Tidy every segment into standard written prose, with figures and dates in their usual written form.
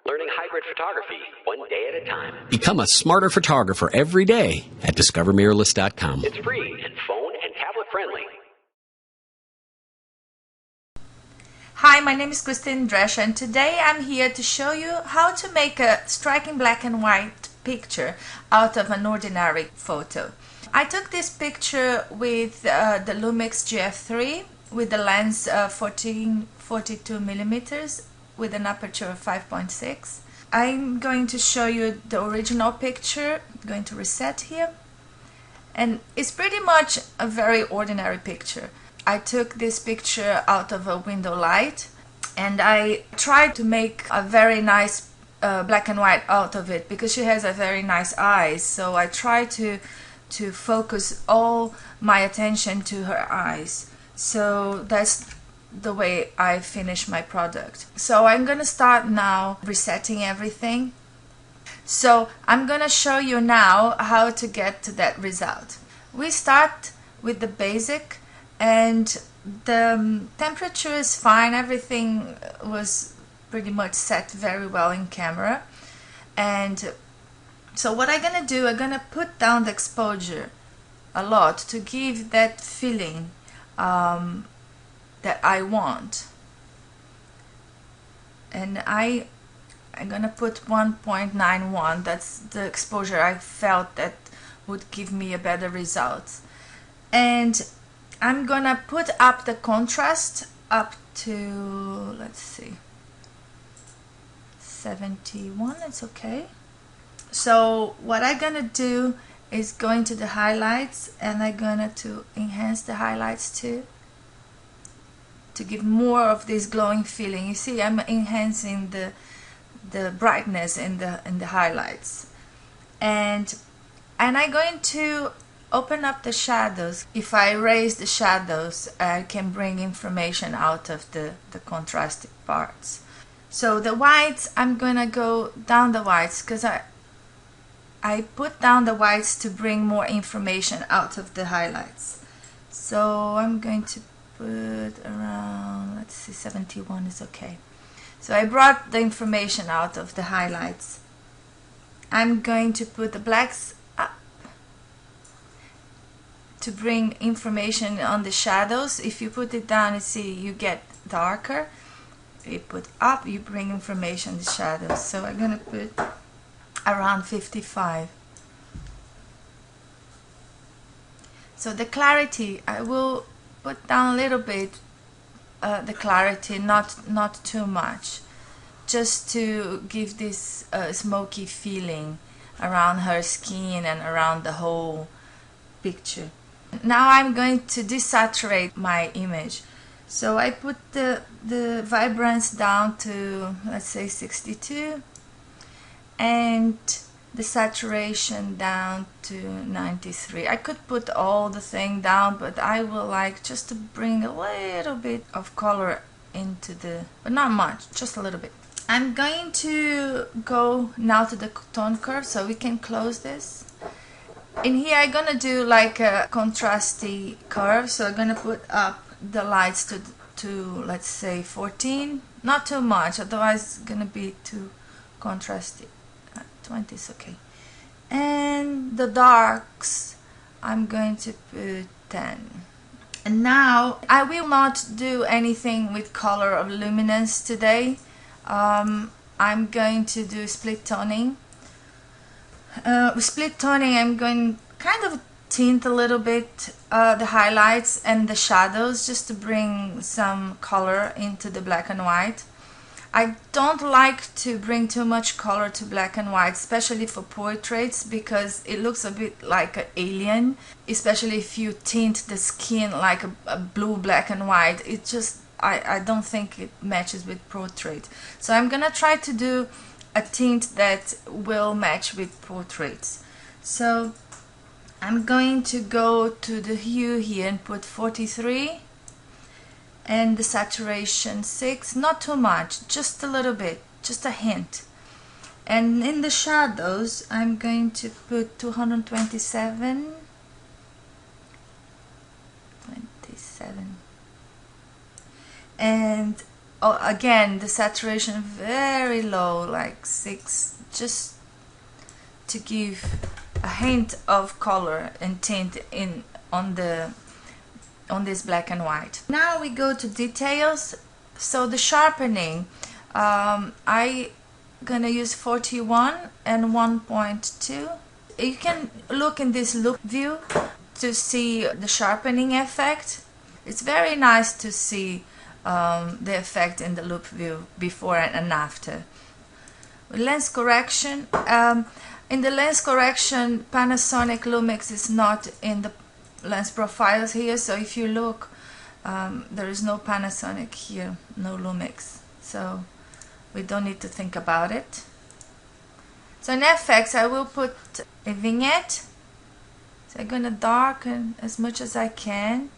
Learning hybrid photography, one day at a time. Become a smarter photographer every day at discovermirrorless.com. It's free and phone and tablet friendly. Hi, my name is Christine Drescher, and today I'm here to show you how to make a striking black and white picture out of an ordinary photo. I took this picture with the Lumix GF3 with the lens 42 millimeters with an aperture of 5.6. I'm going to show you the original picture. I'm going to reset here, and it's pretty much a very ordinary picture. I took this picture out of a window light, and I tried to make a very nice black and white out of it because she has a very nice eyes. So I tried to focus all my attention to her eyes. So that's the way I finish my product. So I'm gonna start now resetting everything. So I'm gonna show you now how to get to that result. We start with the basic, and the temperature is fine. Everything was pretty much set very well in camera. And so what I'm gonna do, I'm gonna put down the exposure a lot to give that feeling that I want. And I'm gonna put 1.91. That's the exposure I felt that would give me a better result. And I'm gonna put up the contrast up to, let's see, 71. It's okay. So what I'm gonna do is go into the highlights, and I'm gonna to enhance the highlights too, to give more of this glowing feeling. You see, I'm enhancing the brightness in the highlights, and I'm going to open up the shadows. If I raise the shadows, I can bring information out of the contrasted parts. So the whites, I'm gonna go down the whites because I put down the whites to bring more information out of the highlights. So I'm going to put around, let's see, 71 is okay. So I brought the information out of the highlights. I'm going to put the blacks up to bring information on the shadows. If you put it down, you see you get darker. You put up, you bring information on the shadows. So I'm gonna put around 55. So the clarity, I will put down a little bit the clarity, not too much, just to give this smoky feeling around her skin and around the whole picture. Now I'm going to desaturate my image. So I put the vibrance down to, let's say, 62, and the saturation down to 93. I could put all the thing down, but I will like just to bring a little bit of color into but not much, just a little bit. I'm going to go now to the tone curve so we can close this. In here I'm gonna do like a contrasty curve, so I'm gonna put up the lights to let's say 14, not too much, otherwise it's gonna be too contrasty. 20 is okay. And the darks, I'm going to put 10. And now I will not do anything with color of luminance today. I'm going to do split toning. With split toning, I'm going kind of tint a little bit the highlights and the shadows, just to bring some color into the black and white. I don't like to bring too much color to black and white, especially for portraits, because it looks a bit like an alien, especially if you tint the skin like a blue, black and white. It just, I don't think it matches with portrait. So I'm gonna try to do a tint that will match with portraits. So I'm going to go to the hue here and put 43, and the saturation 6, not too much, just a little bit, just a hint. And in the shadows I'm going to put 227, 27, and again, the saturation very low, like 6, just to give a hint of color and tint on this black and white. Now we go to details. So the sharpening, I gonna use 41 and 1.2. You can look in this loop view to see the sharpening effect. It's very nice to see the effect in the loop view before and after. Lens correction. In the lens correction, Panasonic Lumix is not in the lens profiles here, so if you look, there is no Panasonic here, no Lumix, so we don't need to think about it. So in FX I will put a vignette, so I'm gonna darken as much as I can.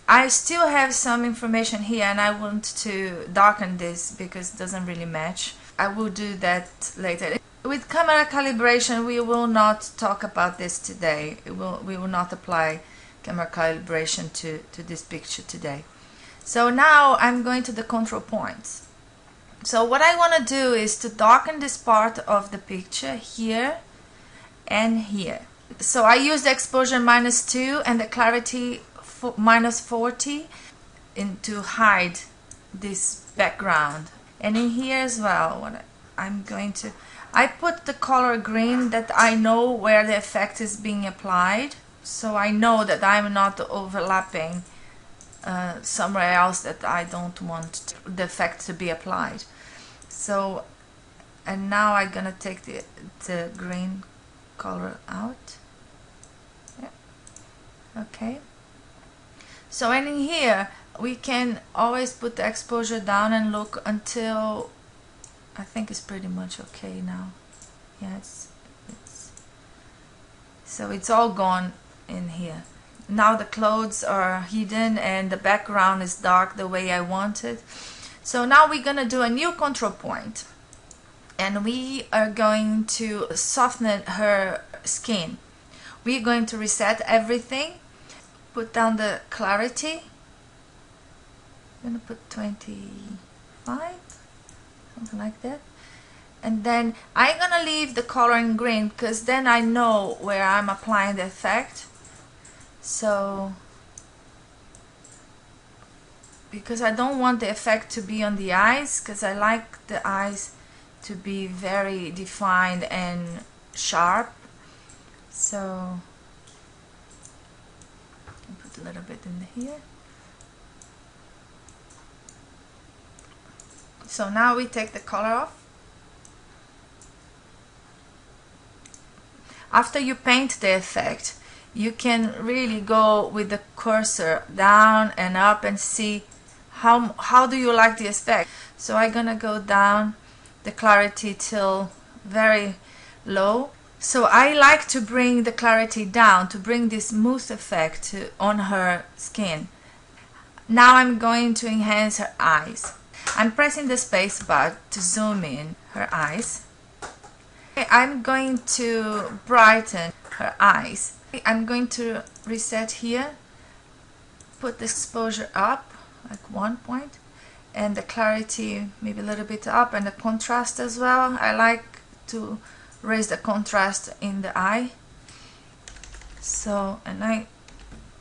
I still have some information here and I want to darken this because it doesn't really match. I will do that later. With camera calibration, we will not talk about this today. We will not apply camera calibration to this picture today. So now I'm going to the control points. So what I want to do is to darken this part of the picture here and here. So I use the exposure -2 and the clarity -40 to hide this background. And in here as well, what I'm going to, I put the color green that I know where the effect is being applied, so I know that I'm not overlapping somewhere else that I don't want the effect to be applied. So, and now I'm gonna take the green color out. Yeah. Okay. So, and in here we can always put the exposure down and look until, I think it's pretty much okay now. Yes, so it's all gone in here. Now the clothes are hidden and the background is dark the way I want it. So now we're gonna do a new control point and we are going to soften her skin. We're going to reset everything, put down the clarity. I'm gonna put 25, something like that. And then I'm gonna leave the color in green because then I know where I'm applying the effect. So, because I don't want the effect to be on the eyes, because I like the eyes to be very defined and sharp. So, I'll put a little bit in here. So now we take the color off. After you paint the effect, you can really go with the cursor down and up and see how do you like the effect. So I'm gonna go down the clarity till very low. So I like to bring the clarity down to bring this mousse effect on her skin. Now I'm going to enhance her eyes. I'm pressing the space bar to zoom in her eyes. I'm going to brighten her eyes. I'm going to reset here, put the exposure up, like 1 point, and the clarity maybe a little bit up, and the contrast as well. I like to raise the contrast in the eye. So, and I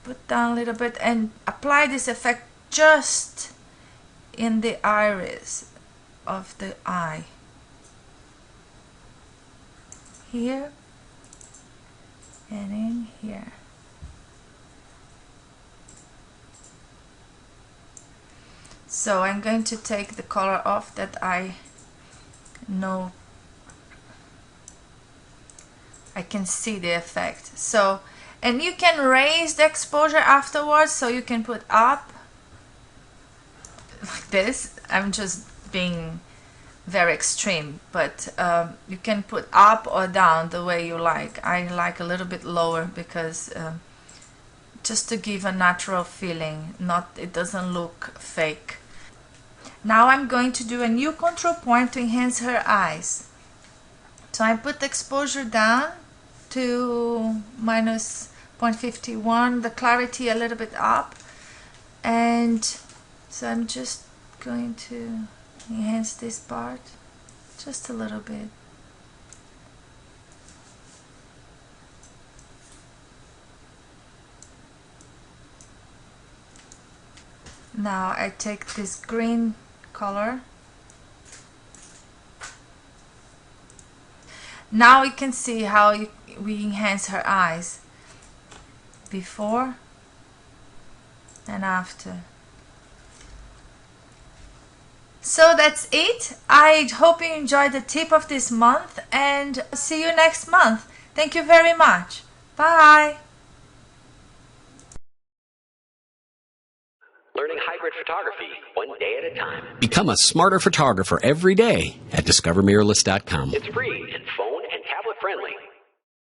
put down a little bit and apply this effect just in the iris of the eye. Here and in here. So I'm going to take the color off that I know I can see the effect. So, and you can raise the exposure afterwards, so you can put up like this. I'm just being very extreme, but you can put up or down the way you like. I like a little bit lower because just to give a natural feeling, it doesn't look fake. Now I'm going to do a new control point to enhance her eyes. So I put the exposure down to -0.51, the clarity a little bit up, and So I'm just going to enhance this part just a little bit. Now I take this green color. Now you can see how we enhance her eyes before and after. So that's it. I hope you enjoyed the tip of this month, and see you next month. Thank you very much. Bye. Learning hybrid photography one day at a time. Become a smarter photographer every day at discovermirrorless.com. It's free and phone and tablet friendly.